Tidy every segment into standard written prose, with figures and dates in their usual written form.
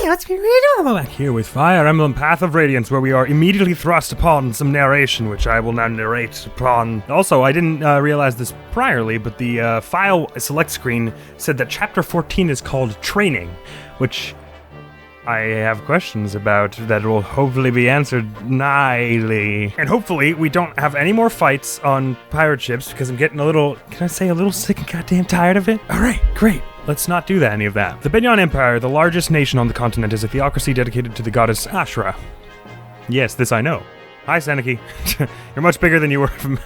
let's be real. Back here with Fire Emblem Path of Radiance, where we are immediately thrust upon some narration, which I will now narrate upon. Also, I didn't realize this priorly, but the file select screen said that Chapter 14 is called Training, which I have questions about that will hopefully be answered nightly. And hopefully we don't have any more fights on pirate ships, because I'm getting a little, can I say a little sick and goddamn tired of it? Alright, great. Let's not do any of that. The BANDY Empire, the largest nation on the continent, is a theocracy dedicated to the goddess Ashura. Yes, this I know. Hi, Sanaki. You're much bigger than you were from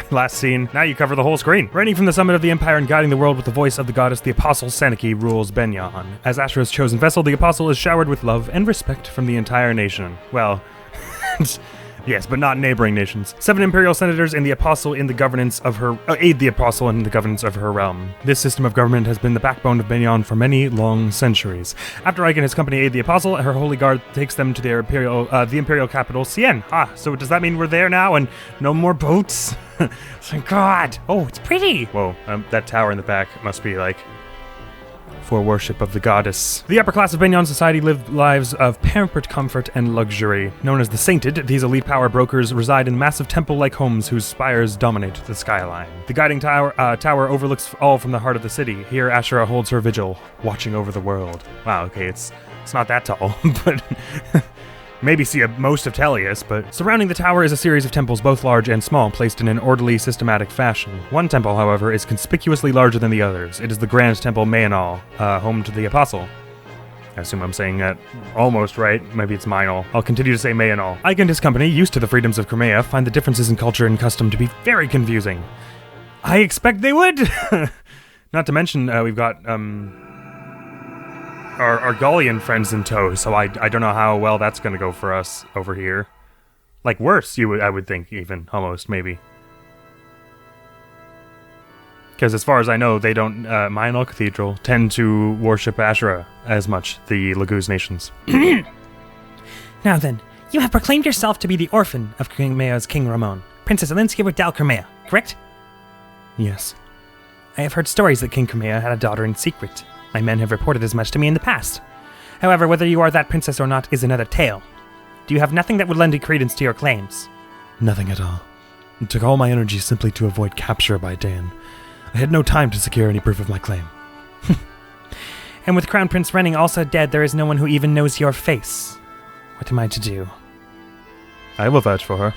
last scene. Now you cover the whole screen. Reigning from the summit of the empire and guiding the world with the voice of the goddess, the apostle Sanaki rules BANDY. As Ashura's chosen vessel, the apostle is showered with love and respect from the entire nation. Well, yes, but not neighboring nations. 7 imperial senators and the apostle in the governance of her aid the apostle in the governance of her realm. This system of government has been the backbone of BANDY for many long centuries. After Ike and his company aid the apostle, her holy guard takes them to their the imperial capital, Cien. So does that mean we're there now and no more boats? Thank God. Oh, it's pretty. Whoa, that tower in the back must be for worship of the goddess. The upper class of BANDY society lived lives of pampered comfort and luxury. Known as the Sainted, these elite power brokers reside in massive temple-like homes whose spires dominate the skyline. The guiding tower overlooks all from the heart of the city. Here, Ashura holds her vigil, watching over the world. Wow, okay, it's not that tall, but maybe see most of Tellius, but surrounding the tower is a series of temples, both large and small, placed in an orderly, systematic fashion. One temple, however, is conspicuously larger than the others. It is the Grand Temple bein, home to the Apostle. I assume I'm saying that almost right. Maybe it's Minal. I'll continue to say bein. Ike and his company, used to the freedoms of Crimea, find the differences in culture and custom to be very confusing. I expect they would! Not to mention, we've got, our Gaulian friends in tow, so I don't know how well that's gonna go for us over here. Worse, I would think, even, almost, maybe. Because as far as I know, they don't, Minal Cathedral, tend to worship Ashura as much, the Laguz nations. Now then, you have proclaimed yourself to be the orphan of Crimea's King Ramon, Princess Alinskia with Dal Crimea, correct? Yes. I have heard stories that King Crimea had a daughter in secret. My men have reported as much to me in the past. However, whether you are that princess or not is another tale. Do you have nothing that would lend credence to your claims? Nothing at all. It took all my energy simply to avoid capture by Dan. I had no time to secure any proof of my claim. And with Crown Prince Renning also dead, there is no one who even knows your face. What am I to do? I will vouch for her.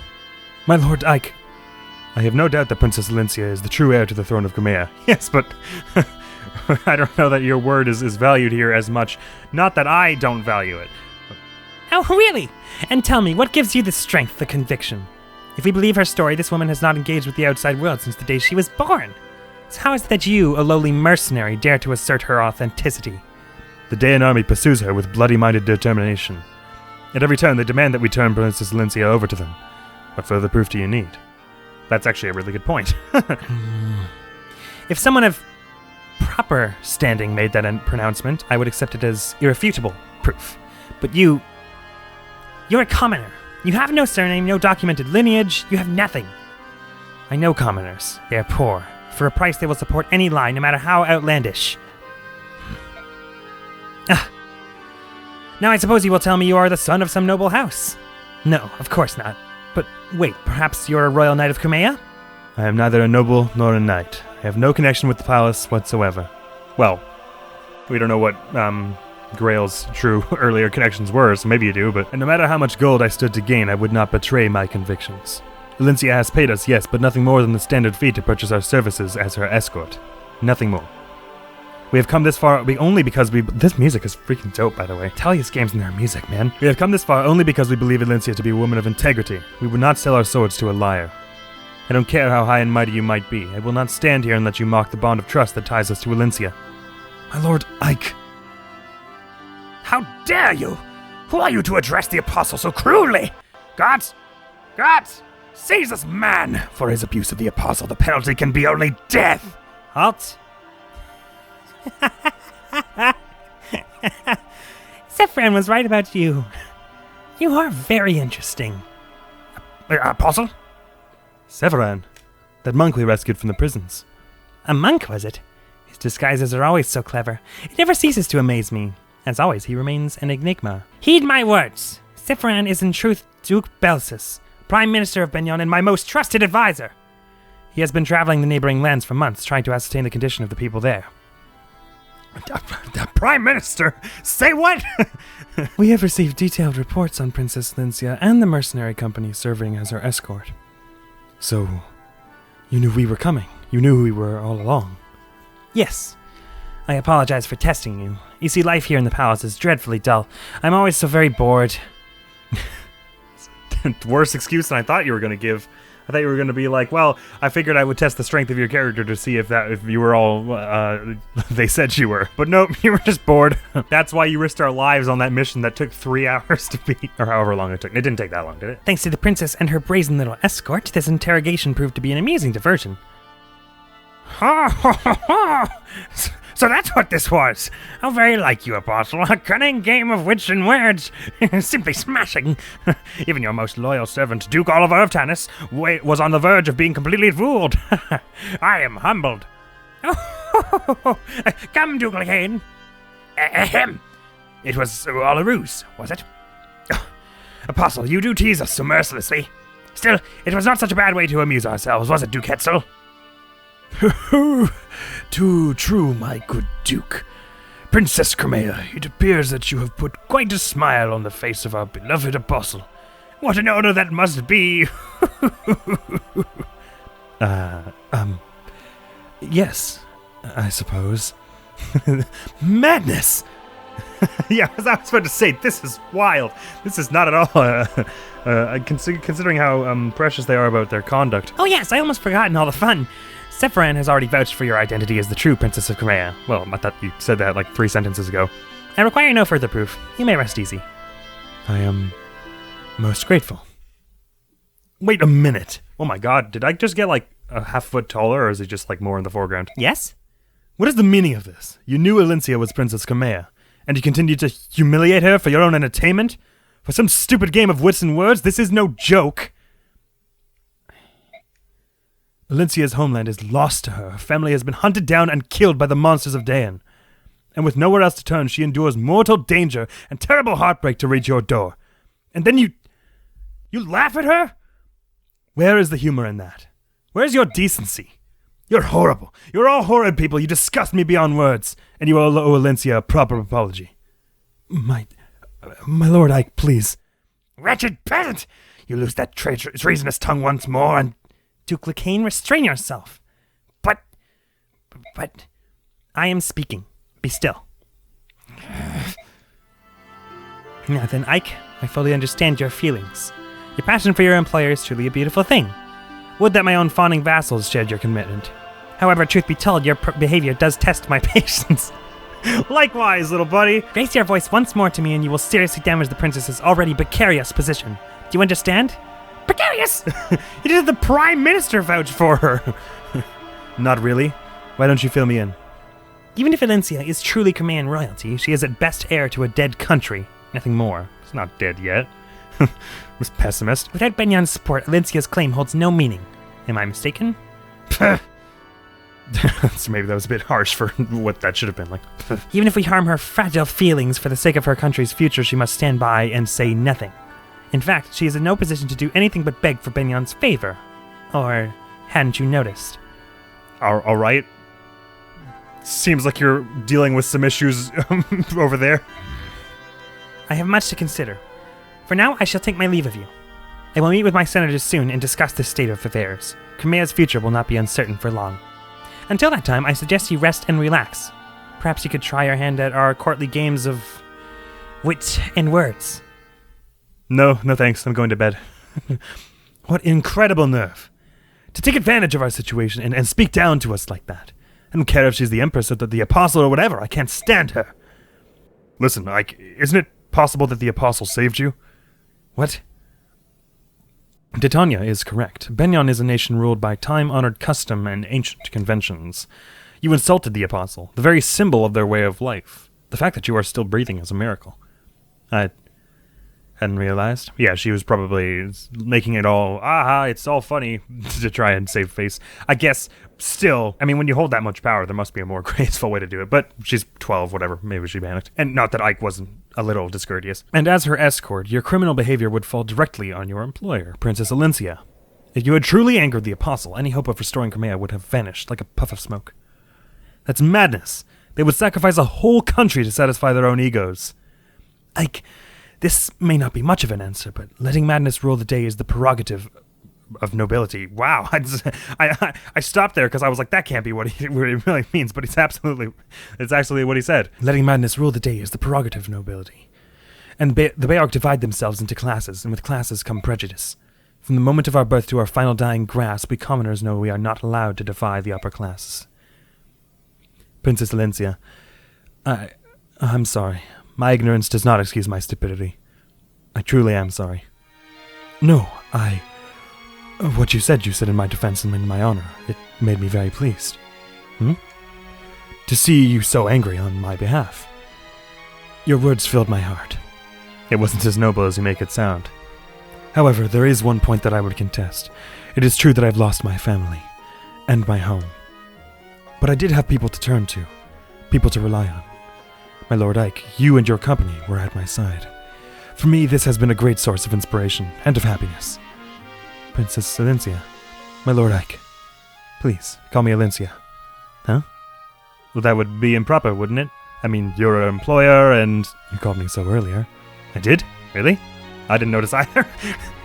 My Lord Ike, I have no doubt that Princess Alinskia is the true heir to the throne of Crimea. Yes, but I don't know that your word is valued here as much. Not that I don't value it. Oh, really? And tell me, what gives you the strength, the conviction? If we believe her story, this woman has not engaged with the outside world since the day she was born. So how is it that you, a lowly mercenary, dare to assert her authenticity? The Daean army pursues her with bloody-minded determination. At every turn, they demand that we turn Princess Alinskia over to them. What further proof do you need? That's actually a really good point. If someone of proper standing made that pronouncement, I would accept it as irrefutable proof. But you're a commoner. You have no surname, no documented lineage, you have nothing. I know commoners. They are poor. For a price, they will support any lie, no matter how outlandish. Now I suppose you will tell me you are the son of some noble house. No, of course not. But wait, perhaps you're a royal knight of Crimea? I am neither a noble nor a knight. I have no connection with the palace whatsoever. Well, we don't know what Grail's true earlier connections were, so maybe you do, but no matter how much gold I stood to gain, I would not betray my convictions. Alinskia has paid us, yes, but nothing more than the standard fee to purchase our services as her escort. Nothing more. We have come this far only because this music is freaking dope, by the way. Tellius games and their music, man. We have come this far only because we believe Alinskia to be a woman of integrity. We would not sell our swords to a liar. I don't care how high and mighty you might be. I will not stand here and let you mock the bond of trust that ties us to Alinskia. My Lord Ike. How dare you? Who are you to address the apostle so cruelly? Guards! Guards! Seize this man! For his abuse of the apostle, the penalty can be only death! Halt! Zephyran was right about you. You are very interesting. Apostle? Severan, that monk we rescued from the prisons. A monk, was it? His disguises are always so clever. It never ceases to amaze me. As always, he remains an enigma. Heed my words! Sephiran is in truth Duke Belsis, Prime Minister of Benyon and my most trusted advisor. He has been traveling the neighboring lands for months, trying to ascertain the condition of the people there. The Prime Minister? Say what? We have received detailed reports on Princess Lyncia and the mercenary company serving as her escort. So, you knew we were coming. You knew we were all along. Yes. I apologize for testing you. You see, life here in the palace is dreadfully dull. I'm always so very bored. Worse excuse than I thought you were going to give. I thought you were going to be like, well, I figured I would test the strength of your character to see if you were all they said you were. But nope, you were just bored. That's why you risked our lives on that mission that took 3 hours to beat, or however long it took. It didn't take that long, did it? Thanks to the princess and her brazen little escort, this interrogation proved to be an amusing diversion. Ha ha ha ha! So that's what this was. How very like you, Apostle. A cunning game of wits and words. Simply smashing. Even your most loyal servant, Duke Oliver of Tanis, was on the verge of being completely fooled. I am humbled. Come, Duke Lacane. Ahem. It was all a ruse, was it? Apostle, you do tease us so mercilessly. Still, it was not such a bad way to amuse ourselves, was it, Duke Hetzel? Too true, my good Duke. Princess Crimea, it appears that you have put quite a smile on the face of our beloved apostle. What an honor that must be! Yes, I suppose. Madness! Yeah, as I was about to say, this is wild. This is not at all, considering how precious they are about their conduct. Oh yes, I almost forgotten all the fun. Sephiran has already vouched for your identity as the true Princess of Crimea. Well, I thought you said that like 3 sentences ago. I require no further proof. You may rest easy. I am most grateful. Wait a minute. Oh my god, did I just get like a half foot taller, or is it just like more in the foreground? Yes? What is the meaning of this? You knew Elincia was Princess Crimea, and you continued to humiliate her for your own entertainment? For some stupid game of wits and words? This is no joke. Elincia's homeland is lost to her. Her family has been hunted down and killed by the monsters of Daen. And with nowhere else to turn, she endures mortal danger and terrible heartbreak to reach your door. And then you laugh at her? Where is the humor in that? Where's your decency? You're horrible. You're all horrid people. You disgust me beyond words. And you owe Elincia a proper apology. My lord, please. Wretched peasant! You lose that treasonous tongue once more, and... Duke Lacane, restrain yourself. But... I am speaking. Be still. Now then, Ike, I fully understand your feelings. Your passion for your employer is truly a beautiful thing. Would that my own fawning vassals shared your commitment. However, truth be told, your behavior does test my patience. Likewise, little buddy. Raise your voice once more to me and you will seriously damage the princess's already precarious position. Do you understand? Precarious! It is the Prime Minister vouched for her. Not really. Why don't you fill me in? Even if Elincia is truly Crimean royalty, she is at best heir to a dead country. Nothing more. It's not dead yet. Was pessimist. Without Benyon's support, Elincia's claim holds no meaning. Am I mistaken? So maybe that was a bit harsh for what that should have been like. Even if we harm her fragile feelings for the sake of her country's future, she must stand by and say nothing. In fact, she is in no position to do anything but beg for Benyon's favor. Or hadn't you noticed? All right. Seems like you're dealing with some issues over there. I have much to consider. For now, I shall take my leave of you. I will meet with my senators soon and discuss this state of affairs. Crimea's future will not be uncertain for long. Until that time, I suggest you rest and relax. Perhaps you could try your hand at our courtly games of wit and words. No thanks. I'm going to bed. What incredible nerve. To take advantage of our situation and speak down to us like that. I don't care if she's the Empress or the Apostle or whatever. I can't stand her. Listen, Ike, isn't it possible that the Apostle saved you? What? Titania is correct. Benyon is a nation ruled by time-honored custom and ancient conventions. You insulted the Apostle, the very symbol of their way of life. The fact that you are still breathing is a miracle. hadn't realized. Yeah, she was probably making it all, it's all funny to try and save face. I guess still, I mean, when you hold that much power, there must be a more graceful way to do it. But she's 12, whatever. Maybe she panicked. And not that Ike wasn't a little discourteous. And as her escort, your criminal behavior would fall directly on your employer, Princess Alencia. If you had truly angered the Apostle, any hope of restoring Crimea would have vanished like a puff of smoke. That's madness. They would sacrifice a whole country to satisfy their own egos. Ike, this may not be much of an answer, but letting madness rule the day is the prerogative of nobility. Wow. I stopped there because I was like, that can't be what it really means, but it's actually what he said. Letting madness rule the day is the prerogative of nobility. And the Beorc divide themselves into classes, and with classes come prejudice. From the moment of our birth to our final dying grasp, we commoners know we are not allowed to defy the upper classes. Princess Alencia, I'm sorry. My ignorance does not excuse my stupidity. I truly am sorry. No, what you said in my defense and in my honor. It made me very pleased. To see you so angry on my behalf. Your words filled my heart. It wasn't as noble as you make it sound. However, there is one point that I would contest. It is true that I've lost my family and my home. But I did have people to turn to, people to rely on. My Lord Ike, you and your company were at my side. For me, this has been a great source of inspiration and of happiness. Princess Alencia, my Lord Ike, please, call me Alencia. Huh? Well, that would be improper, wouldn't it? I mean, you're an employer and... You called me so earlier. I did? Really? I didn't notice either.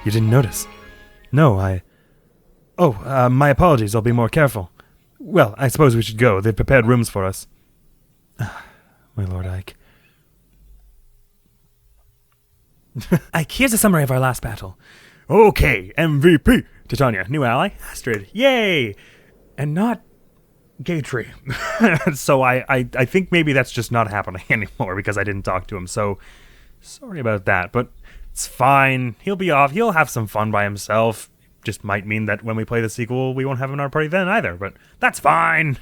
You didn't notice? No, my apologies, I'll be more careful. Well, I suppose we should go. They've prepared rooms for us. My Lord Ike. Ike, here's a summary of our last battle. Okay, MVP. Titania, new ally. Astrid, yay! And not Gatry. So I think maybe that's just not happening anymore because I didn't talk to him. So sorry about that, but it's fine. He'll be off. He'll have some fun by himself. Just might mean that when we play the sequel, we won't have him in our party then either, but that's fine.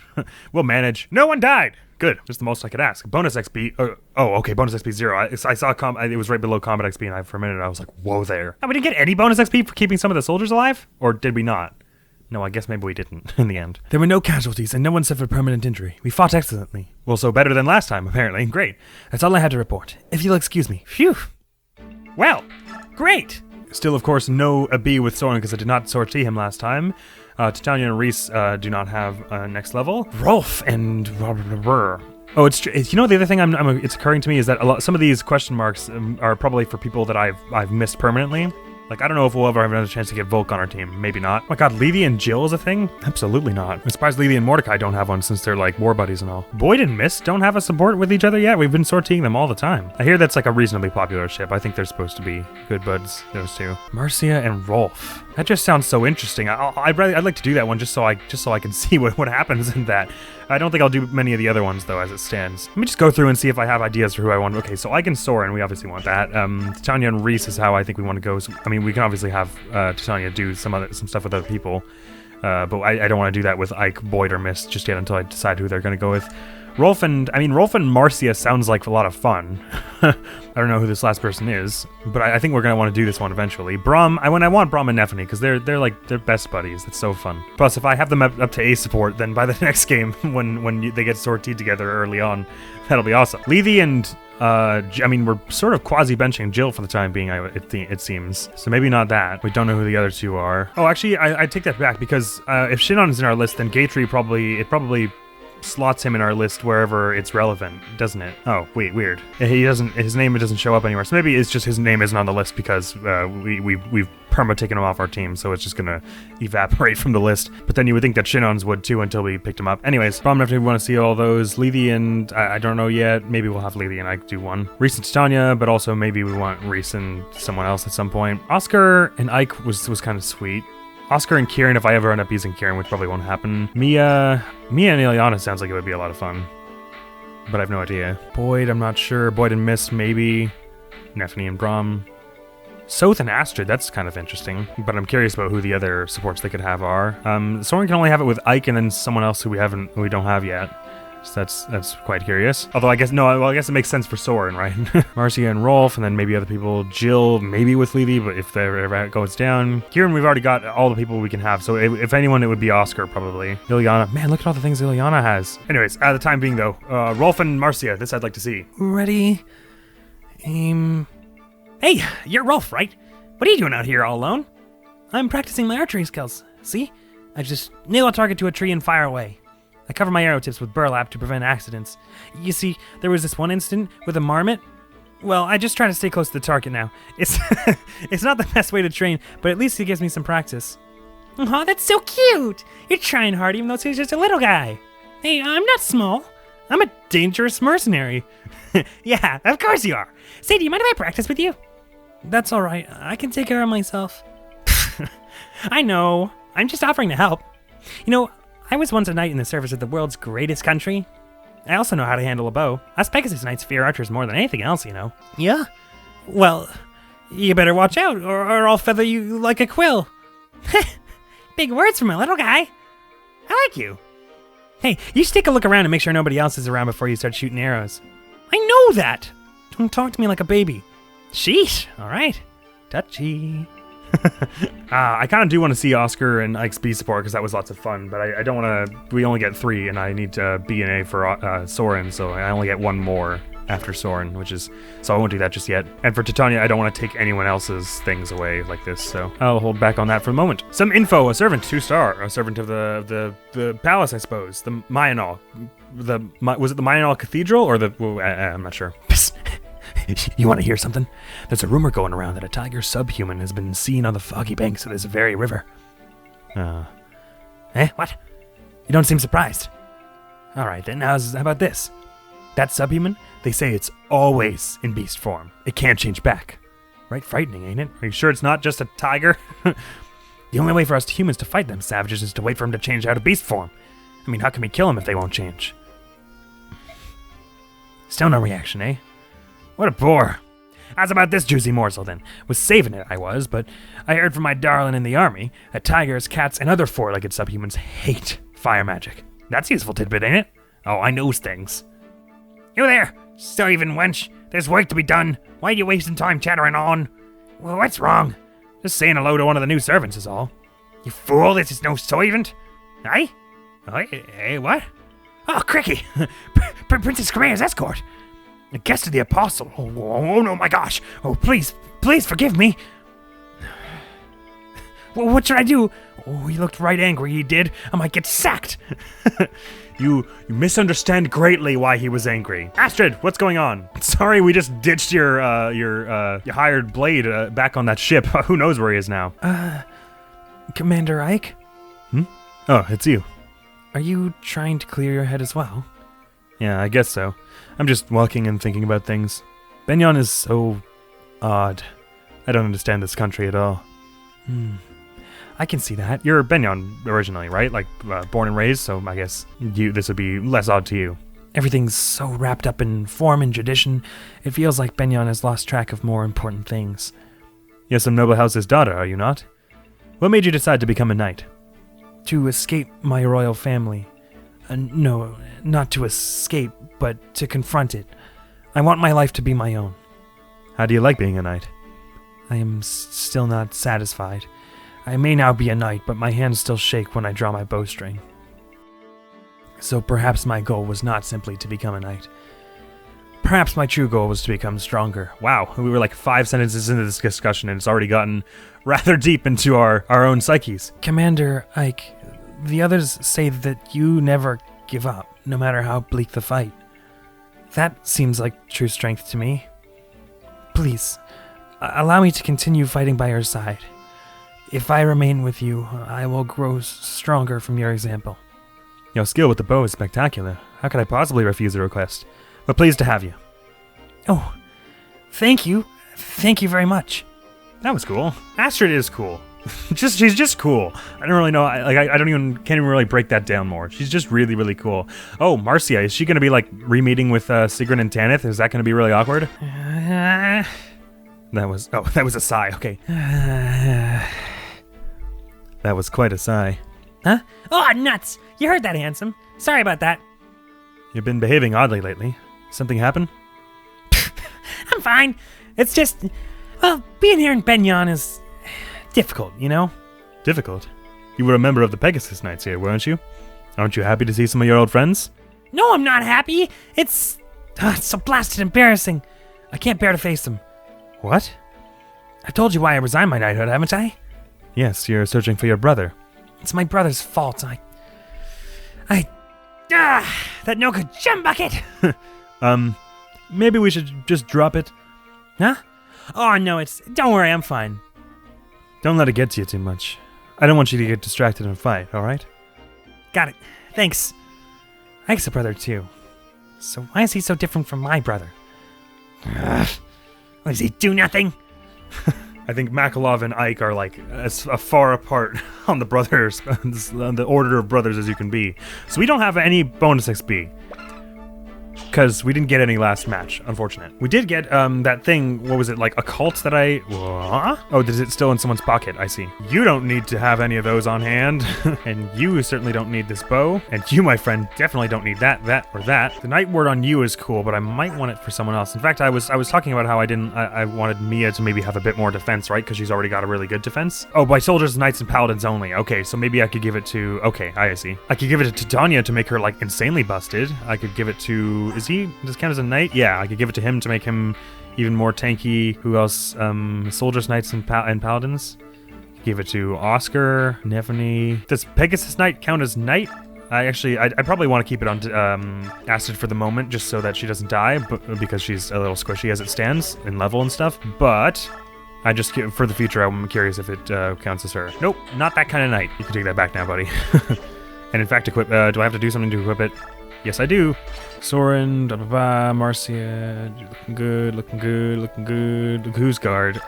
We'll manage. No one died. Good. Just the most I could ask. Bonus XP. Okay. Bonus XP 0. I saw it was right below combat XP, and for a minute I was like, whoa there. Oh, we didn't get any bonus XP for keeping some of the soldiers alive? Or did we not? No, I guess maybe we didn't in the end. There were no casualties, and no one suffered permanent injury. We fought excellently. Well, so better than last time, apparently. Great. That's all I had to report. If you'll excuse me. Phew. Well, great. Still, of course, no B with Soren because I did not sortie him last time. Titania and Reese do not have next level. Rolf and... Oh, it's you know the other thing it's occurring to me is that some of these question marks are probably for people that I've missed permanently. Like, I don't know if we'll ever have another chance to get Volk on our team. Maybe not. Oh my god, Levy and Jill is a thing? Absolutely not. I'm surprised Levy and Mordecai don't have one since they're like war buddies and all. Boyd and Mist don't have a support with each other yet? We've been sortieing them all the time. I hear that's like a reasonably popular ship. I think they're supposed to be good buds, those two. Marcia and Rolf. That just sounds so interesting. I'd like to do that one just so I can see what happens in that. I don't think I'll do many of the other ones though as it stands. Let me just go through and see if I have ideas for who I want. Okay, so Ike and Soren, we obviously want that. Titania and Reese is how I think we want to go. So, I mean, we can obviously have Titania do some stuff with other people, but I don't want to do that with Ike, Boyd, or Mist just yet until I decide who they're going to go with. Rolf and Marcia sounds like a lot of fun. I don't know who this last person is, but I think we're going to want to do this one eventually. Brom, I want Brom and Nephany because they're best buddies. It's so fun. Plus, if I have them up to A support, then by the next game, when they get sortied together early on, that'll be awesome. Levy and we're sort of quasi-benching Jill for the time being, it seems. So maybe not that. We don't know who the other two are. Oh, actually, I take that back because if Shinon is in our list, then Gatry probably slots him in our list wherever it's relevant, doesn't it? Oh, wait, weird. His name doesn't show up anywhere. So maybe it's just his name isn't on the list because we've perma taken him off our team, so it's just gonna evaporate from the list. But then you would think that Shinon's would too until we picked him up. Anyways, problem after we want to see all those. Levy and I don't know yet. Maybe we'll have Levy and I do one. Reese and Titania, but also maybe we want Reese and someone else at some point. Oscar and Ike was kind of sweet. Oscar and Kieran, if I ever end up using Kieran, which probably won't happen. Mia and Ileana sounds like it would be a lot of fun. But I have no idea. Boyd, I'm not sure. Boyd and Mist, maybe. Nephany and Brom. Soth and Astrid, that's kind of interesting. But I'm curious about who the other supports they could have are. Soren can only have it with Ike and then someone else who we don't have yet. So that's quite curious. Although I guess it makes sense for Soren, right? Marcia and Rolf, and then maybe other people. Jill, maybe with Levy, but if that goes down. Kieran, we've already got all the people we can have. So if anyone, it would be Oscar, probably. Ilyana. Man, look at all the things Ilyana has. Anyways, at the time being, though, Rolf and Marcia, this I'd like to see. Ready? Aim. Hey, you're Rolf, right? What are you doing out here all alone? I'm practicing my archery skills. See? I just nail a target to a tree and fire away. I cover my arrow tips with burlap to prevent accidents. You see, there was this one incident with a marmot. Well, I just try to stay close to the target now. It's it's not the best way to train, but at least it gives me some practice. Oh, that's so cute! You're trying hard even though he's just a little guy. Hey, I'm not small. I'm a dangerous mercenary. Yeah, of course you are. Say, do you mind if I practice with you? That's all right. I can take care of myself. I know. I'm just offering to help. You know, I was once a knight in the service of the world's greatest country. I also know how to handle a bow. Us Pegasus Knights fear archers more than anything else, you know. Yeah? Well, you better watch out, or I'll feather you like a quill. Big words from a little guy. I like you. Hey, you should take a look around and make sure nobody else is around before you start shooting arrows. I know that! Don't talk to me like a baby. Sheesh, alright. Touchy. I kind of do want to see Oscar and Ike's B support because that was lots of fun, but I don't want to. We only get 3, and I need B and A for Soren, so I only get 1 more after Soren, so I won't do that just yet. And for Titania, I don't want to take anyone else's things away like this, so I'll hold back on that for the moment. Some info: a servant, 2-star, a servant of the palace, I suppose. The Mayanal. Was it the Mayanal Cathedral or the? I'm not sure. You want to hear something? There's a rumor going around that a tiger subhuman has been seen on the foggy banks of this very river. What? You don't seem surprised. All right, then, how about this? That subhuman, they say it's always in beast form. It can't change back. Right frightening, ain't it? Are you sure it's not just a tiger? The only way for us humans to fight them savages is to wait for him to change out of beast form. I mean, how can we kill him if they won't change? Still no reaction, eh? What a bore. As about this juicy morsel, then. Was saving it, I was, but I heard from my darling in the army that tigers, cats, and other 4-legged subhumans hate fire magic. That's a useful tidbit, ain't it? Oh, I knows things. You there, Steven wench. There's work to be done. Why are you wasting time chattering on? Well, what's wrong? Just saying hello to one of the new servants is all. You fool, this is no servant. Aye? Hey, what? Oh, cricky. Princess Corea's escort. A guest of the apostle. Oh, no, my gosh. Oh, please forgive me. Well, what should I do? Oh, he looked right angry, he did. I might get sacked. You misunderstand greatly why he was angry. Astrid, what's going on? Sorry, we just ditched your hired blade back on that ship. Who knows where he is now? Commander Ike? Oh, it's you. Are you trying to clear your head as well? Yeah, I guess so. I'm just walking and thinking about things. Benyon is so odd. I don't understand this country at all. I can see that. You're Benyon originally, right? Like, born and raised, so I guess this would be less odd to you. Everything's so wrapped up in form and tradition, it feels like Benyon has lost track of more important things. You're some noble house's daughter, are you not? What made you decide to become a knight? To escape my royal family. No, not to escape, but to confront it. I want my life to be my own. How do you like being a knight? I am still not satisfied. I may now be a knight, but my hands still shake when I draw my bowstring. So perhaps my goal was not simply to become a knight. Perhaps my true goal was to become stronger. Wow, we were like 5 sentences into this discussion and it's already gotten rather deep into our own psyches. Commander Ike, the others say that you never give up, no matter how bleak the fight. That seems like true strength to me. Please, allow me to continue fighting by your side. If I remain with you, I will grow stronger from your example. Your skill with the bow is spectacular. How could I possibly refuse a request? But pleased to have you. Oh, thank you. Thank you very much. That was cool. Astrid is cool. She's just cool. I don't really know. Can't even really break that down more. She's just really, really cool. Oh, Marcia, is she gonna be like re-meeting with Sigrun and Tanith? Is that gonna be really awkward? That was a sigh. Okay. That was quite a sigh. Huh? Oh, nuts! You heard that, handsome. Sorry about that. You've been behaving oddly lately. Something happen? I'm fine. It's just, well, being here in Benyon is difficult, you know? Difficult? You were a member of the Pegasus Knights here, weren't you? Aren't you happy to see some of your old friends? No, I'm not happy. It's so blasted embarrassing. I can't bear to face them. What? I told you why I resigned my knighthood, haven't I? Yes, you're searching for your brother. It's my brother's fault. That no good gem bucket! Maybe we should just drop it. Huh? Oh, no, don't worry, I'm fine. Don't let it get to you too much. I don't want you to get distracted in a fight, alright? Got it. Thanks. Ike's a brother, too. So why is he so different from my brother? Does he do nothing? I think Makalov and Ike are like as far apart on the brothers, on the order of brothers as you can be. So we don't have any bonus XP. Because we didn't get any last match, unfortunate. We did get that thing, what was it, like a cult that I... What? Oh, is it still in someone's pocket? I see. You don't need to have any of those on hand. And you certainly don't need this bow. And you, my friend, definitely don't need that, or that. The night ward on you is cool, but I might want it for someone else. In fact, I was talking about how I wanted Mia to maybe have a bit more defense, right? Because she's already got a really good defense. Oh, by soldiers, knights, and paladins only. Okay, so maybe I could give it to... Okay, I see. I could give it to Tanya to make her, like, insanely busted. I could give it to... Does this count as a knight? Yeah, I could give it to him to make him even more tanky. Who else? Soldiers, knights, and paladins. Give it to Oscar, Nephany. Does Pegasus Knight count as knight? I probably want to keep it on Acid for the moment, just so that she doesn't die, but because she's a little squishy as it stands in level and stuff. But I just, for the future, I'm curious if it counts as her. Nope, not that kind of knight. You can take that back now, buddy. And in fact, equip. Do I have to do something to equip it? Yes, I do. Soren, Marcia, looking good. Who's guard?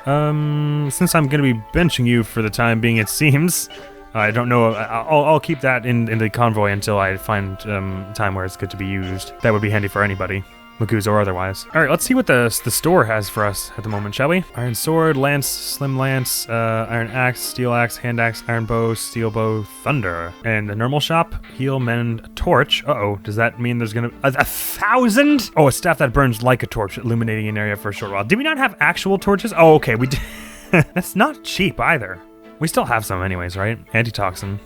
Since I'm gonna be benching you for the time being, it seems. I don't know. I'll keep that in the convoy until I find time where it's good to be used. That would be handy for anybody. Magoo's or otherwise. Alright, let's see what the store has for us at the moment, shall we? Iron sword, lance, slim lance, iron axe, steel axe, hand axe, iron bow, steel bow, thunder. And the normal shop, heal, mend, torch. Uh-oh, does that mean there's gonna... A 1,000? Oh, a staff that burns like a torch, illuminating an area for a short while. Did we not have actual torches? Oh, okay, we did. That's not cheap either. We still have some anyways, right? Antitoxin.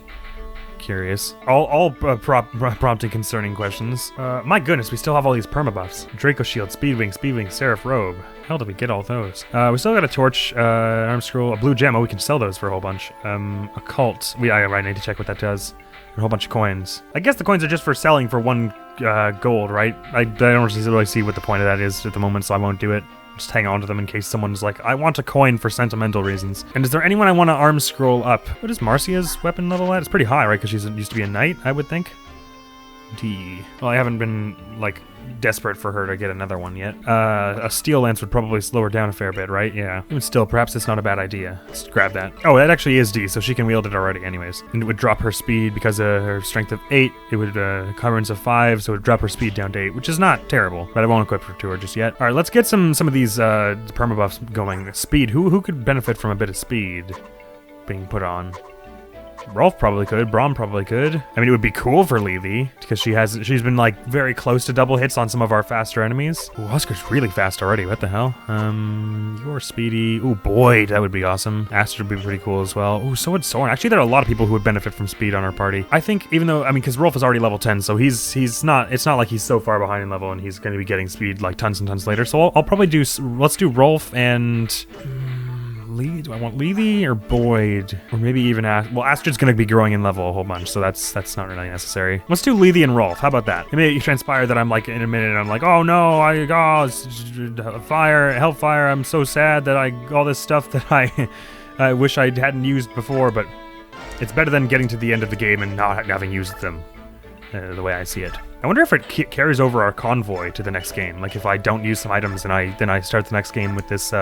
Curious. All prompting concerning questions. My goodness, we still have all these permabuffs. Draco Shield, Speedwing, Seraph Robe. How did we get all those? We still got a torch, arm scroll, a blue gem. Oh, we can sell those for a whole bunch. A cult. I need to check what that does. A whole bunch of coins. I guess the coins are just for selling for 1 gold, right? I don't really see what the point of that is at the moment, so I won't do it. Just hang on to them in case someone's like, I want a coin for sentimental reasons. And is there anyone I want to arm scroll up? What is Marcia's weapon level at? It's pretty high, right? Because she used to be a knight, I would think. D. Well, I haven't been, like, desperate for her to get another one yet. A steel lance would probably slow her down a fair bit, right? Yeah. Even still, perhaps it's not a bad idea. Let's grab that. Oh, that actually is D, so she can wield it already anyways. And it would drop her speed because of her strength of 8. It would currents of 5, so it would drop her speed down to 8, which is not terrible, but I won't equip her to her just yet. All right, let's get some of these permabuffs going. Speed. Who could benefit from a bit of speed being put on? Rolf probably could. Braum probably could. I mean, it would be cool for Lily because she's been like very close to double hits on some of our faster enemies. Ooh, Oscar's really fast already. What the hell? You're speedy. Ooh, Boyd, that would be awesome. Astrid would be pretty cool as well. Ooh, so would Soren. Actually, there are a lot of people who would benefit from speed on our party. I think even though, I mean, because Rolf is already level 10, so he's not. It's not like he's so far behind in level and he's going to be getting speed like tons and tons later. So I'll probably do. Let's do Rolf and. Do I want Levy or Boyd? Or maybe even well, Astrid's gonna be growing in level a whole bunch, so that's not really necessary. Let's do Levy and Rolf. How about that? It may transpire that I'm like in a minute and I'm like, oh no, hellfire, I'm so sad that all this stuff that I wish I hadn't used before, but it's better than getting to the end of the game and not having used them. The way I see it. I wonder if it carries over our convoy to the next game. Like if I don't use some items and then I start the next game with this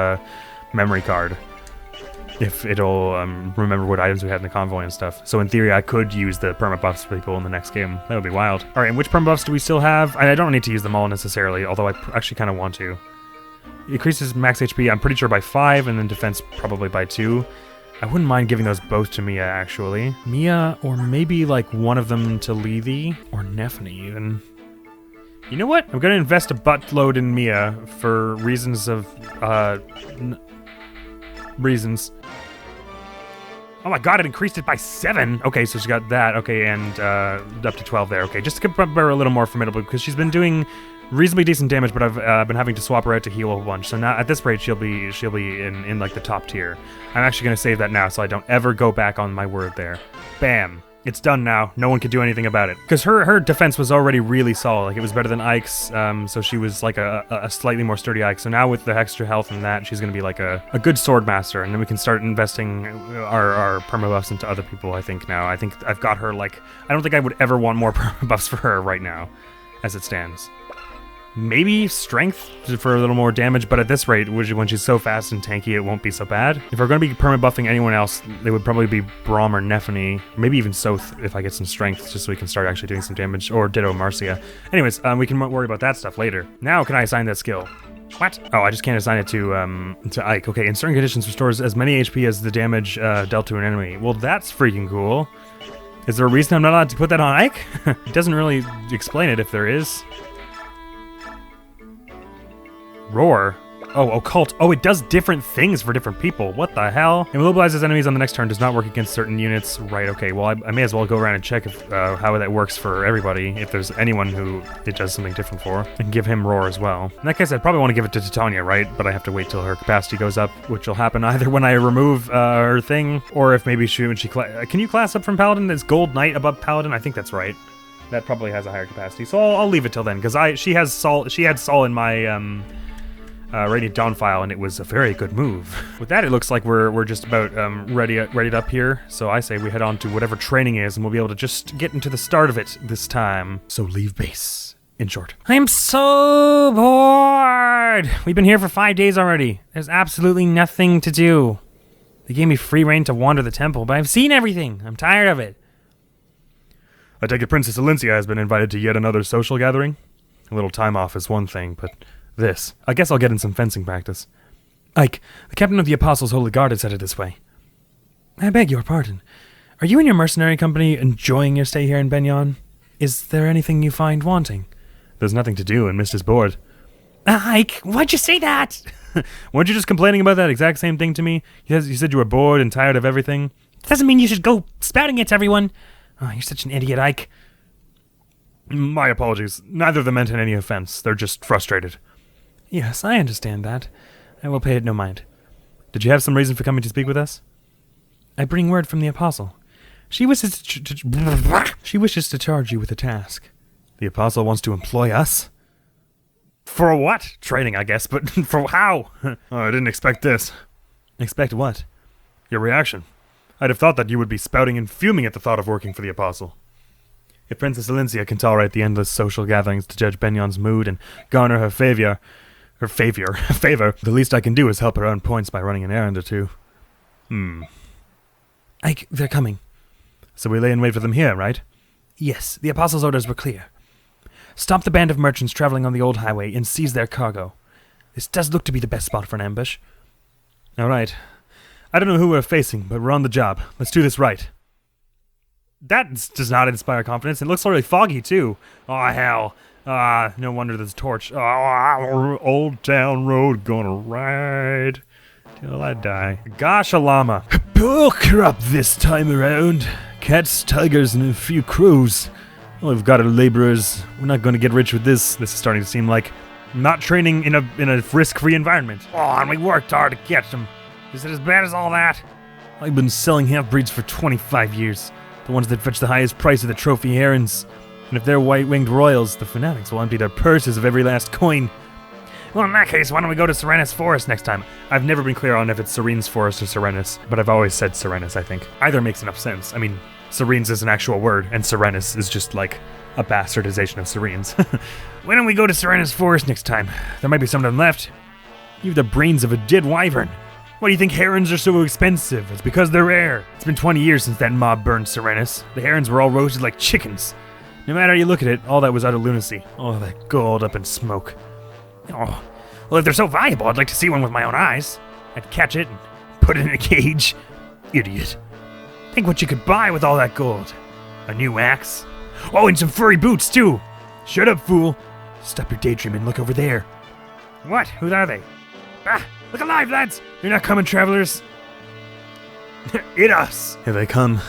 memory card. If it'll remember what items we had in the convoy and stuff. So in theory, I could use the permabuffs for people in the next game. That would be wild. All right, and which permabuffs do we still have? I don't need to use them all necessarily, although I actually kind of want to. It increases max HP, I'm pretty sure by 5, and then defense probably by 2. I wouldn't mind giving those both to Mia, actually. Mia, or maybe like one of them to Lethe, or Nephany even. You know what? I'm gonna invest a buttload in Mia for reasons of, reasons. Oh my god, it increased it by 7! Okay, so she got that, okay, and, up to 12 there, okay. Just to keep her a little more formidable, because she's been doing reasonably decent damage, but I've been having to swap her out to heal a whole bunch. So now, at this rate, she'll be in like, the top tier. I'm actually gonna save that now, so I don't ever go back on my word there. Bam. It's done now. No one can do anything about it. Because her defense was already really solid. Like, it was better than Ike's, so she was like a slightly more sturdy Ike. So now with the extra health and that, she's going to be like a good sword master. And then we can start investing our permabuffs into other people, I think, now. I think I've got her, like... I don't think I would ever want more permabuffs for her right now, as it stands. Maybe strength for a little more damage, but at this rate, when she's so fast and tanky, it won't be so bad. If we're going to be perma-buffing anyone else, it would probably be Braum or Nephany, maybe even Soth if I get some strength, just so we can start actually doing some damage, or ditto Marcia. Anyways, we can worry about that stuff later. Now, can I assign that skill? What? Oh, I just can't assign it to Ike. Okay, in certain conditions, restores as many HP as the damage dealt to an enemy. Well, that's freaking cool. Is there a reason I'm not allowed to put that on Ike? It doesn't really explain it if there is. Roar. Oh, occult. Oh, it does different things for different people. What the hell? Immobilizes enemies on the next turn. Does not work against certain units. Right, okay. Well, I may as well go around and check if how that works for everybody. If there's anyone who it does something different for. And give him Roar as well. In that case, I'd probably want to give it to Titania, right? But I have to wait till her capacity goes up, which will happen either when I remove her thing, or if maybe when she... Can you class up from Paladin? Is Gold Knight above Paladin? I think that's right. That probably has a higher capacity. So I'll leave it till then, because she had Sol in my... Radiant Dawn file, and it was a very good move. With that, it looks like we're just about readied up here, so I say we head on to whatever training is, and we'll be able to just get into the start of it this time. So leave base, in short. I'm so bored! We've been here for 5 days already. There's absolutely nothing to do. They gave me free reign to wander the temple, but I've seen everything. I'm tired of it. I take it Princess Alencia has been invited to yet another social gathering? A little time off is one thing, but... this. I guess I'll get in some fencing practice. Ike, the captain of the Apostles' Holy Guard is headed this way. I beg your pardon. Are you and your mercenary company enjoying your stay here in Benyon? Is there anything you find wanting? There's nothing to do, and Mister's bored. Ike, why'd you say that? Weren't you just complaining about that exact same thing to me? You said you were bored and tired of everything. Doesn't mean you should go spouting it to everyone. Oh, you're such an idiot, Ike. My apologies. Neither of them meant any offense. They're just frustrated. Yes, I understand that. I will pay it no mind. Did you have some reason for coming to speak with us? I bring word from the Apostle. She wishes to charge you with a task. The Apostle wants to employ us? For what? Training, I guess, but for how? Oh, I didn't expect this. Expect what? Your reaction. I'd have thought that you would be spouting and fuming at the thought of working for the Apostle. If Princess Alencia can tolerate the endless social gatherings to judge Benyon's mood and garner her favor, the least I can do is help her earn points by running an errand or two. Ike, they're coming. So we lay in wait for them here, right? Yes, the Apostle's orders were clear. Stop the band of merchants traveling on the old highway and seize their cargo. This does look to be the best spot for an ambush. All right. I don't know who we're facing, but we're on the job. Let's do this right. That does not inspire confidence. It looks really foggy, too. Oh, hell. No wonder there's a torch. Old Town Road, gonna ride till I die. Gosh, Alama. Bulk her up this time around. Cats, tigers, and a few crows. Well, we've got our laborers. We're not gonna get rich with this. This is starting to seem like not training in a risk-free environment. Oh, and we worked hard to catch them. Is it as bad as all that? I've been selling half-breeds for 25 years. The ones that fetch the highest price are the trophy herons. And if they're white-winged royals, the fanatics will empty their purses of every last coin. Well, in that case, why don't we go to Serenus Forest next time? I've never been clear on if it's Serene's Forest or Serenus, but I've always said Serenus, I think. Either makes enough sense. I mean, Serenes is an actual word, and Serenus is just like a bastardization of Serenes. Why don't we go to Serenus Forest next time? There might be some of them left. You have the brains of a dead wyvern. Why do you think herons are so expensive? It's because they're rare. It's been 20 years since that mob burned Serenus. The herons were all roasted like chickens. No matter how you look at it, all that was utter lunacy. All that gold up in smoke. Oh, well, if they're so valuable, I'd like to see one with my own eyes. I'd catch it and put it in a cage. Idiot. Think what you could buy with all that gold. A new axe. Oh, and some furry boots, too. Shut up, fool. Stop your daydreaming, look over there. What? Who are they? Ah, look alive, lads! You're not coming, travelers. Eat us! Here they come.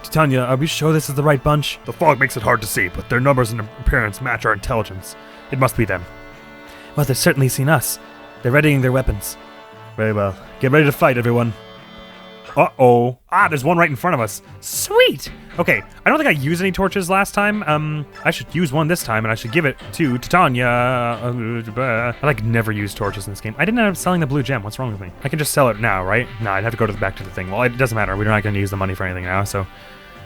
Titania, are we sure this is the right bunch? The fog makes it hard to see, but their numbers and appearance match our intelligence. It must be them. Well, they've certainly seen us. They're readying their weapons. Very well. Get ready to fight, everyone. Uh-oh. Ah, there's one right in front of us. Sweet! Okay, I don't think I used any torches last time. I should use one this time, and I should give it to Titania. I never use torches in this game. I didn't end up selling the blue gem. What's wrong with me? I can just sell it now, right? No, I'd have to go back to the thing. Well, it doesn't matter. We're not going to use the money for anything now, so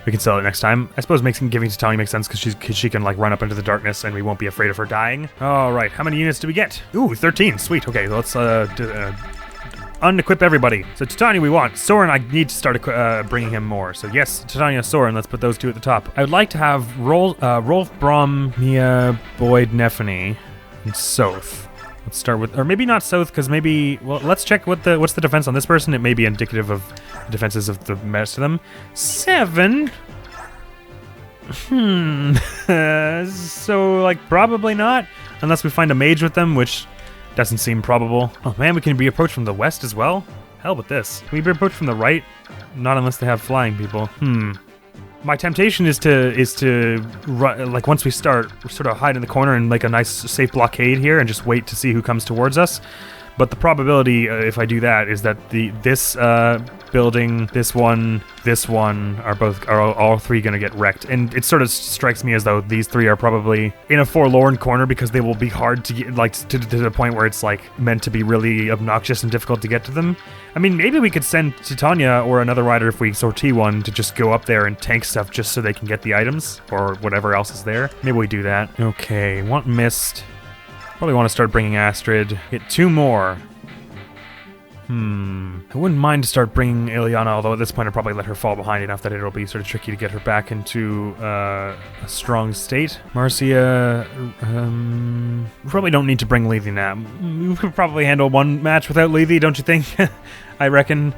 we can sell it next time. I suppose giving Titania makes sense because she can run up into the darkness, and we won't be afraid of her dying. All right, how many units do we get? Ooh, 13. Sweet. Okay, let's unequip everybody. So Titania we want. Soren, I need to start bringing him more. So yes, Titania, Soren, let's put those two at the top. I would like to have Rolf, Brom, Mia, Boyd, Nephany, and Soth. Let's start with, or maybe not Soth, because maybe, well, let's check what's the defense on this person. It may be indicative of the defenses of the rest of them. 7. So, probably not, unless we find a mage with them, which doesn't seem probable. Oh man, we can be approached from the west as well? Hell with this. Can we be approached from the right? Not unless they have flying people. My temptation is to once we start, sort of hide in the corner and make a nice safe blockade here and just wait to see who comes towards us. But the probability, if I do that, is that this building, this one are all three going to get wrecked. And it sort of strikes me as though these three are probably in a forlorn corner because they will be hard to get, to the point where it's meant to be really obnoxious and difficult to get to them. I mean, maybe we could send Titania or another rider if we sortie one to just go up there and tank stuff just so they can get the items or whatever else is there. Maybe we do that. Okay, want mist. Probably want to start bringing Astrid. Get 2 more. I wouldn't mind to start bringing Ileana, although at this point I'd probably let her fall behind enough that it'll be sort of tricky to get her back into a strong state. Marcia, probably don't need to bring Lethe now. We could probably handle one match without Lethe, don't you think? I reckon.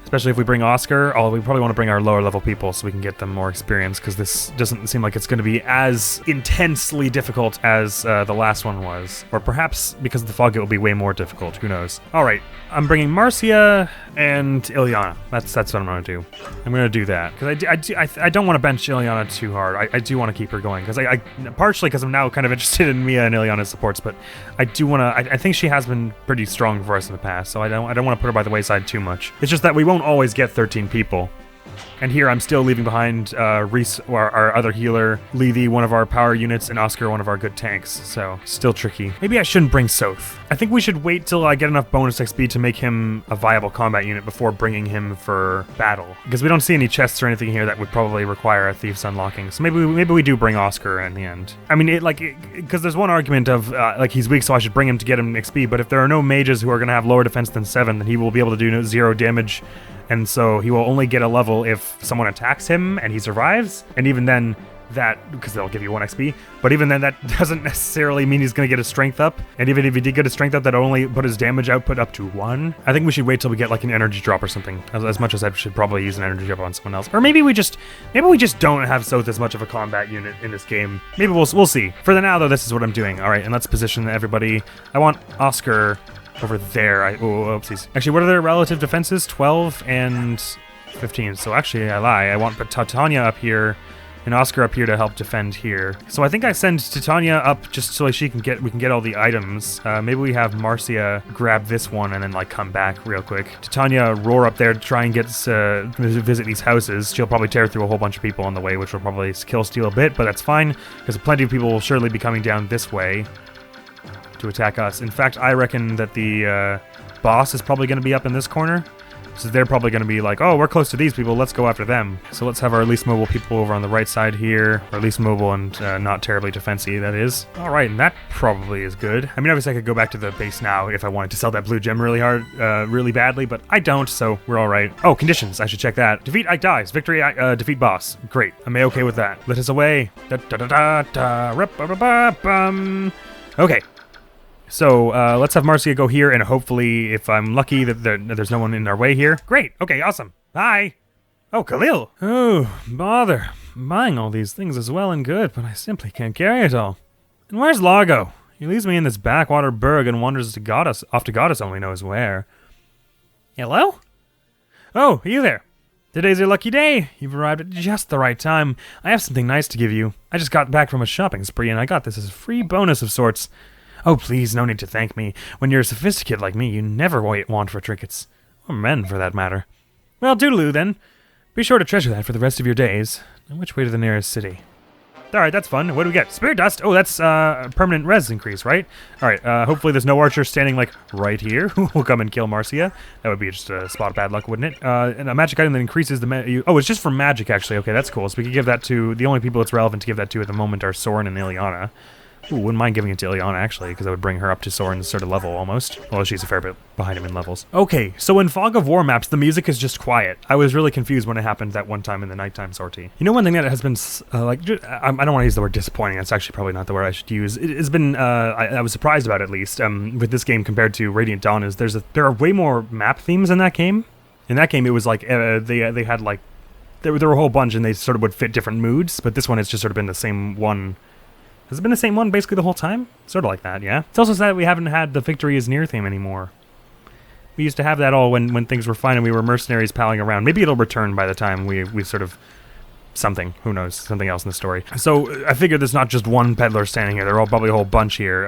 Especially if we bring Oscar, although we probably want to bring our lower level people so we can get them more experience, because this doesn't seem like it's going to be as intensely difficult as the last one was. Or perhaps because of the fog it will be way more difficult, who knows. Alright, I'm bringing Marcia and Ileana. That's what I'm going to do. I'm going to do that, because I don't want to bench Ileana too hard. I do want to keep her going, because partially because I'm now kind of interested in Mia and Ileana's supports, but I do want to, I think she has been pretty strong for us in the past, so I don't want to put her by the wayside too much. It's just that we won't always get 13 people. And here I'm still leaving behind Reese, our other healer, Lethe, one of our power units, and Oscar, one of our good tanks. So, still tricky. Maybe I shouldn't bring Soth. I think we should wait till I get enough bonus XP to make him a viable combat unit before bringing him for battle. Because we don't see any chests or anything here that would probably require a Thief's unlocking. So maybe we do bring Oscar in the end. I mean, because there's one argument of, he's weak, so I should bring him to get him XP. But if there are no mages who are going to have lower defense than 7, then he will be able to do 0 damage. And so he will only get a level if someone attacks him and he survives. And even then, because they'll give you 1 XP. But even then, that doesn't necessarily mean he's going to get his strength up. And even if he did get his strength up, that'll only put his damage output up to 1. I think we should wait till we get an energy drop or something. As much as I should probably use an energy drop on someone else. Or maybe we just don't have Soth as much of a combat unit in this game. Maybe we'll see. For the now, though, this is what I'm doing. All right, and let's position everybody. I want Oscar over there. Oopsies. Actually, what are their relative defenses? 12 and 15. So actually, I lie. I want Titania up here and Oscar up here to help defend here. So I think I send Titania up just so we can get all the items. Maybe we have Marcia grab this one and then come back real quick. Titania roar up there to try and get visit these houses. She'll probably tear through a whole bunch of people on the way, which will probably kill steal a bit, but that's fine because plenty of people will surely be coming down this way to attack us. In fact, I reckon that the boss is probably going to be up in this corner. So they're probably going to be oh, we're close to these people, let's go after them. So let's have our least mobile people over on the right side here. Or least mobile and not terribly defensive, that is. Alright, and that probably is good. I mean, obviously I could go back to the base now if I wanted to sell that blue gem really hard, really badly, but I don't, so we're alright. Oh, conditions, I should check that. Defeat Ike dies. Victory, defeat boss. Great, I'm okay with that. Let us away. Okay. So let's have Marcia go here, and hopefully, if I'm lucky, that there's no one in our way here. Great. Okay, awesome. Hi. Oh, Khalil. Oh, bother. Buying all these things is well and good, but I simply can't carry it all. And where's Largo? He leaves me in this backwater burg and wanders off to goddess only knows where. Hello? Oh, you there. Today's your lucky day. You've arrived at just the right time. I have something nice to give you. I just got back from a shopping spree and I got this as a free bonus of sorts. Oh, please, no need to thank me. When you're a sophisticate like me, you never want for trinkets. Or men, for that matter. Well, doodaloo, then. Be sure to treasure that for the rest of your days. And which way to the nearest city? Alright, that's fun. What do we get? Spirit dust. Oh, that's permanent res increase, right? Alright, hopefully there's no archer standing, like, right here who will come and kill Marcia. That would be just a spot of bad luck, wouldn't it? And a magic item that increases the... Oh, it's just for magic, actually. Okay, that's cool. So we could give that to... The only people it's relevant to give that to at the moment are Soren and Ileana. Ooh, wouldn't mind giving it to Ileana, actually, because that would bring her up to Soren's sort of level, almost. Although she's a fair bit behind him in levels. Okay, so in Fog of War maps, the music is just quiet. I was really confused when it happened that one time in the nighttime sortie. You know, one thing that has been, I don't want to use the word disappointing. That's actually probably not the word I should use. It has been, I was surprised about, at least, with this game compared to Radiant Dawn, is there are way more map themes in that game. In that game, it was like, they had, like, there were a whole bunch, and they sort of would fit different moods, but this one has just sort of been the same one. Has it been the same one basically the whole time? Sort of like that, yeah? It's also sad that we haven't had the Victory is Near theme anymore. We used to have that all when things were fine and we were mercenaries palling around. Maybe it'll return by the time we sort of... something. Who knows? Something else in the story. So I figured there's not just one peddler standing here. There are probably a whole bunch here.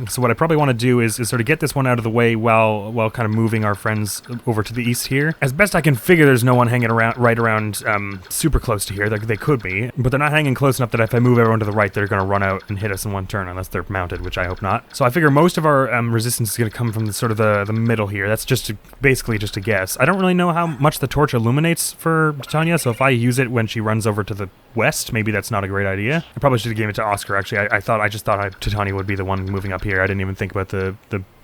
So what I probably want to do is sort of get this one out of the way while kind of moving our friends over to the east here. As best I can figure, there's no one hanging around super close to here. They could be, but they're not hanging close enough that if I move everyone to the right, they're going to run out and hit us in one turn unless they're mounted, which I hope not. So I figure most of our resistance is going to come from the middle here. That's basically just a guess. I don't really know how much the torch illuminates for Titania, so if I use it when she runs over to the west, maybe that's not a great idea. I probably should have given it to Oscar, actually. I just thought Titania would be the one moving up here. I didn't even think about the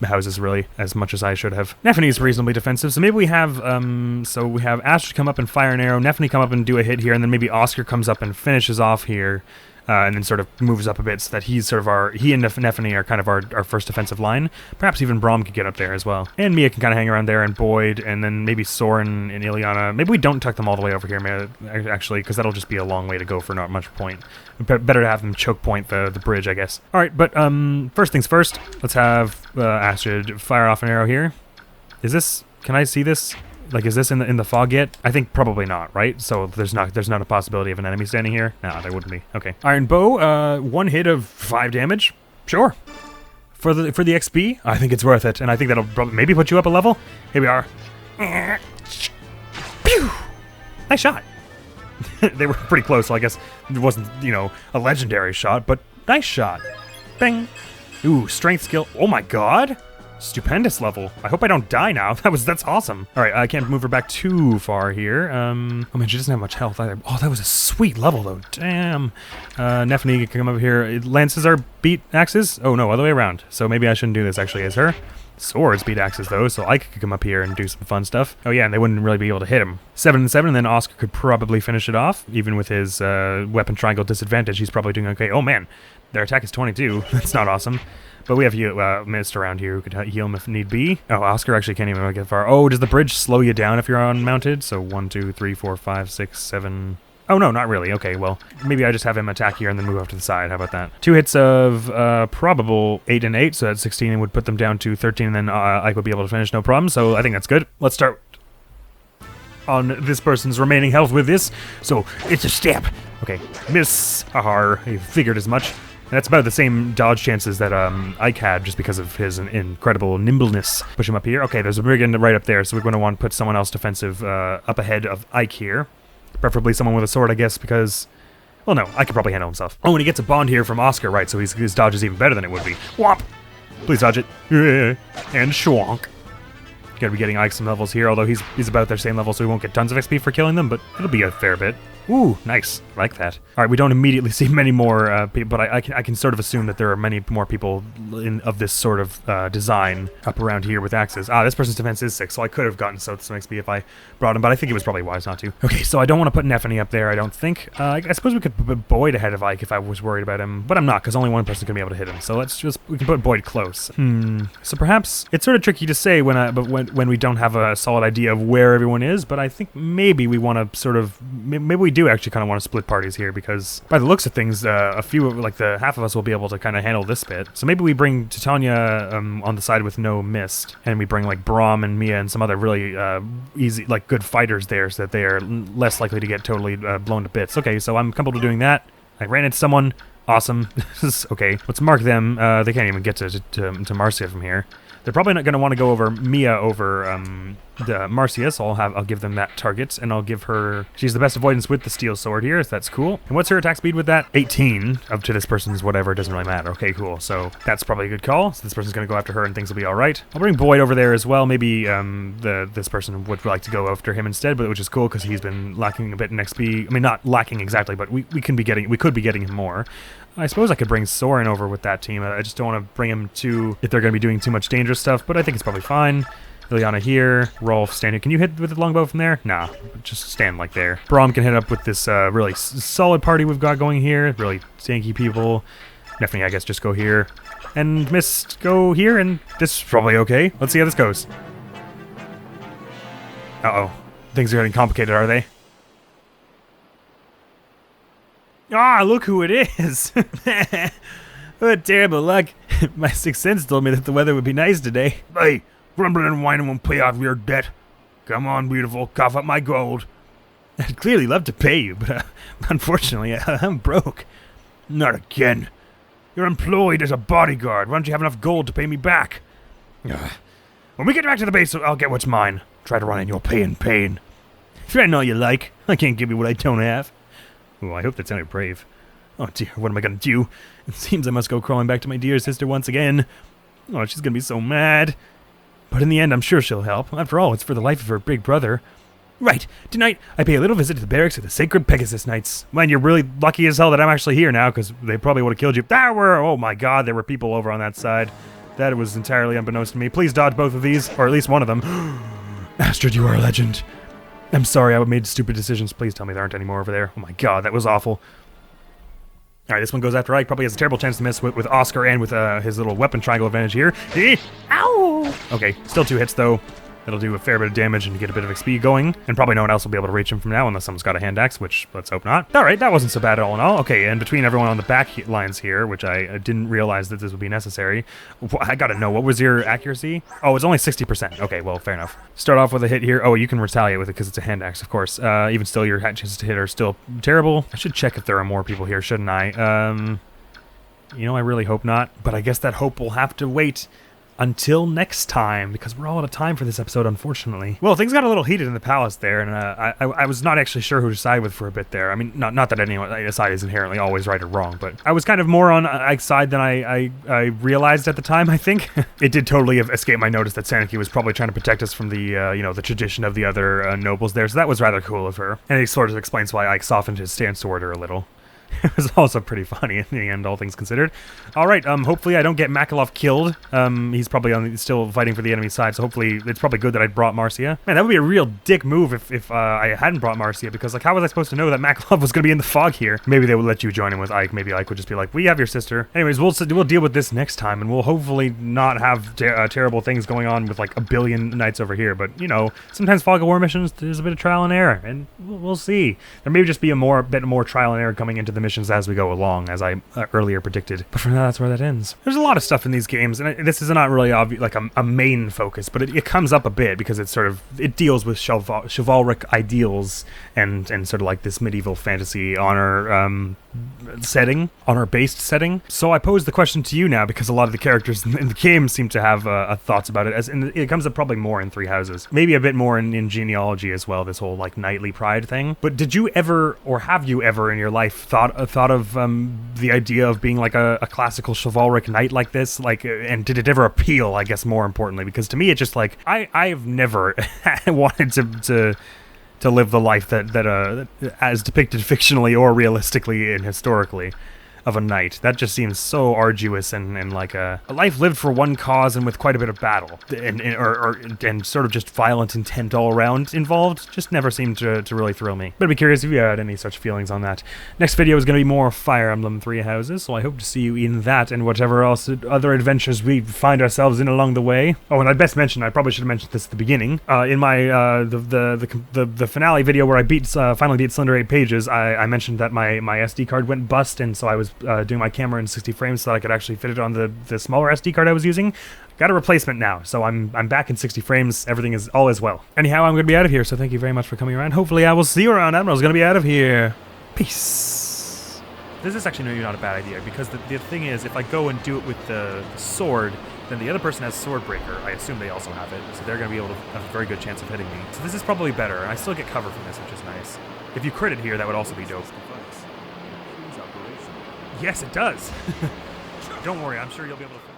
houses really as much as I should have. Nephany is reasonably defensive, so maybe we have Astrid come up and fire an arrow, Nephany come up and do a hit here, and then maybe Oscar comes up and finishes off here. And then sort of moves up a bit so that he's sort of he and Nephany are kind of our first defensive line. Perhaps even Braum could get up there as well. And Mia can kind of hang around there, and Boyd, and then maybe Soren and Ileana. Maybe we don't tuck them all the way over here, actually, because that'll just be a long way to go for not much point. Better to have them choke point the bridge, I guess. Alright, but first things first, let's have Astrid fire off an arrow here. Can I see this? Like, is this in the fog yet? I think probably not, right? So there's not a possibility of an enemy standing here? No, there wouldn't be. Okay. Iron Bow, one hit of 5 damage. Sure. For the XP, I think it's worth it, and I think that'll probably maybe put you up a level. Here we are. Pew! Nice shot. They were pretty close, so I guess it wasn't, a legendary shot, but nice shot. Bang. Ooh, strength skill. Oh my god. Stupendous level. I hope I don't die now. That's awesome. All right, I can't move her back too far here. Oh man, she doesn't have much health either. Oh, that was a sweet level though. Damn. Nephany can come over here. Lances are beat axes? Oh no, other way around. So maybe I shouldn't do this actually as her. Swords beat axes though, so I could come up here and do some fun stuff. Oh yeah, and they wouldn't really be able to hit him. 7 and 7, and then Oscar could probably finish it off. Even with his weapon triangle disadvantage, he's probably doing okay. Oh man, their attack is 22. That's not awesome. But we have Mist around here who could heal him if need be. Oh, Oscar actually can't even get far. Oh, does the bridge slow you down if you're unmounted? So 1, 2, 3, 4, 5, 6, 7... Oh, no, not really. Okay, well, maybe I just have him attack here and then move off to the side. How about that? 2 hits of probable 8 and 8, so that's 16 and would put them down to 13, and then Ike would be able to finish no problem, so I think that's good. Let's start on this person's remaining health with this. So it's a step. Okay, miss. Ahar, I figured as much. That's about the same dodge chances that Ike had just because of his incredible nimbleness. Push him up here. Okay, there's a brigand right up there, so we're going to want to put someone else defensive up ahead of Ike here. Preferably someone with a sword, I guess, because... Well, no, Ike could probably handle himself. Oh, and he gets a bond here from Oscar, right, so his dodge is even better than it would be. Whomp! Please dodge it. And schwonk. Gotta be getting Ike some levels here, although he's about their same level, so we won't get tons of XP for killing them, but it'll be a fair bit. Ooh, nice. I like that. All right, we don't immediately see many more people, but I can sort of assume that there are many more people of this sort of design up around here with axes. Ah, this person's defense is 6, so I could have gotten some XP if I brought him, but I think it was probably wise not to. Okay, so I don't want to put Nephany up there, I don't think. I suppose we could put Boyd ahead of Ike if I was worried about him, but I'm not, because only one person can be able to hit him. So we can put Boyd close. So perhaps it's sort of tricky to say when we don't have a solid idea of where everyone is, but I think maybe we want to sort of, maybe we do actually kind of want to split parties here because by the looks of things, a few, like the half of us will be able to kind of handle this bit. So maybe we bring Titania on the side with no mist, and we bring like Braum and Mia and some other really easy, like good fighters there so that they are less likely to get totally blown to bits. Okay, so I'm comfortable doing that. I ran into someone. Awesome. Okay, let's mark them. They can't even get to Marcia from here. They're probably not going to want to go over Mia over Marcia, so I'll give them that target, and I'll give her... She's the best avoidance with the steel sword here, so that's cool. And what's her attack speed with that? 18. Up to this person's whatever, it doesn't really matter. Okay, cool. So that's probably a good call. So this person's going to go after her, and things will be all right. I'll bring Boyd over there as well. Maybe this person would like to go after him instead, but which is cool because he's been lacking a bit in XP. I mean, not lacking exactly, but we could be getting him more. I suppose I could bring Soren over with that team. I just don't want to bring him if they're going to be doing too much dangerous stuff, but I think it's probably fine. Ilyana here. Rolf standing. Can you hit with the longbow from there? Nah, just stand like there. Braum can hit up with this really solid party we've got going here. Really tanky people. Definitely, I guess, just go here. And Mist, go here, and this is probably okay. Let's see how this goes. Uh-oh. Things are getting complicated, are they? Ah, look who it is! What terrible luck. My sixth sense told me that the weather would be nice today. Hey, grumbling and whining won't pay off your debt. Come on, beautiful, cough up my gold. I'd clearly love to pay you, but unfortunately, I'm broke. Not again. You're employed as a bodyguard. Why don't you have enough gold to pay me back? Ugh. When we get back to the base, I'll get what's mine. Try to run in your pay in pain. Threaten all you like. I can't give you what I don't have. Oh, I hope that sounded brave. Oh dear, what am I gonna do? It seems I must go crawling back to my dear sister once again. Oh, she's gonna be so mad. But in the end, I'm sure she'll help. After all, it's for the life of her big brother. Right, tonight I pay a little visit to the barracks of the Sacred Pegasus Knights. Man, you're really lucky as hell that I'm actually here now, because they probably would have killed you. Oh my god, there were people over on that side. That was entirely unbeknownst to me. Please dodge both of these, or at least one of them. Astrid, you are a legend. I'm sorry I made stupid decisions. Please tell me there aren't any more over there. Oh my god, that was awful. Alright, this one goes after Ike. Probably has a terrible chance to miss with Oscar and with his little weapon triangle advantage here. Ow! Okay, still 2 hits though. That'll do a fair bit of damage and get a bit of XP going. And probably no one else will be able to reach him from now unless someone's got a hand axe, which let's hope not. Alright, that wasn't so bad all in all. Okay, and between everyone on the back lines here, which I didn't realize that this would be necessary. I gotta know, what was your accuracy? Oh, it's only 60%. Okay, well, fair enough. Start off with a hit here. Oh, you can retaliate with it because it's a hand axe, of course. Even still, your chances to hit are still terrible. I should check if there are more people here, shouldn't I? You know, I really hope not. But I guess that hope will have to wait until next time, because we're all out of time for this episode, unfortunately. Well, things got a little heated in the palace there, and I was not actually sure who to side with for a bit there. I mean, not that anyone side is inherently always right or wrong, but I was kind of more on Ike's side than I realized at the time, I think. It did totally escape my notice that Sanaki was probably trying to protect us from the, the tradition of the other nobles there, so that was rather cool of her. And it sort of explains why Ike softened his stance toward her a little. It was also pretty funny in the end, all things considered. All right, hopefully I don't get Makalov killed. He's probably still fighting for the enemy side, so hopefully it's probably good that I brought Marcia. Man, that would be a real dick move if I hadn't brought Marcia, because like, how was I supposed to know that Makalov was going to be in the fog here? Maybe they would let you join in with Ike. Maybe Ike would just be like, we have your sister. Anyways, we'll deal with this next time, and we'll hopefully not have terrible things going on with like a billion knights over here. But, you know, sometimes Fog of War missions, there's a bit of trial and error, and we'll see. There may just be a bit more trial and error coming into the missions as we go along, as I earlier predicted. But for now, that's where that ends. There's a lot of stuff in these games, and this is not really obvious, like a main focus, but it comes up a bit because it deals with chivalric ideals and sort of like this medieval fantasy honor honor-based setting. So I pose the question to you now, because a lot of the characters in the game seem to have thoughts about it, it comes up probably more in Three Houses, maybe a bit more in genealogy as well, this whole like knightly pride thing. But did you ever, or have you ever in your life thought of the idea of being like a classical chivalric knight like this, like, and did it ever appeal, I guess, more importantly? Because to me it's just like I've never wanted to live the life that as depicted fictionally or realistically and historically. of a knight. That just seems so arduous and like a life lived for one cause and with quite a bit of battle and sort of just violent intent all around involved. Just never seemed to really thrill me. But I'd be curious if you had any such feelings on that. Next video is going to be more Fire Emblem 3 Houses, so I hope to see you in that and whatever else other adventures we find ourselves in along the way. Oh, and I'd best mention, I probably should have mentioned this at the beginning. In my the finale video where I finally beat Slender 8 Pages, I mentioned that my SD card went bust, and so I was doing my camera in 60 frames so that I could actually fit it on the smaller SD card I was using. Got a replacement now, so I'm back in 60 frames. Everything is all is well. Anyhow, I'm going to be out of here, so thank you very much for coming around. Hopefully I will see you around. Admiral's going to be out of here. Peace. This is actually maybe not a bad idea, because the thing is, if I go and do it with the sword, then the other person has Swordbreaker. I assume they also have it, so they're going to be able to have a very good chance of hitting me. So this is probably better, and I still get cover from this, which is nice. If you critted here, that would also be dope. Yes, it does. Don't worry, I'm sure you'll be able to...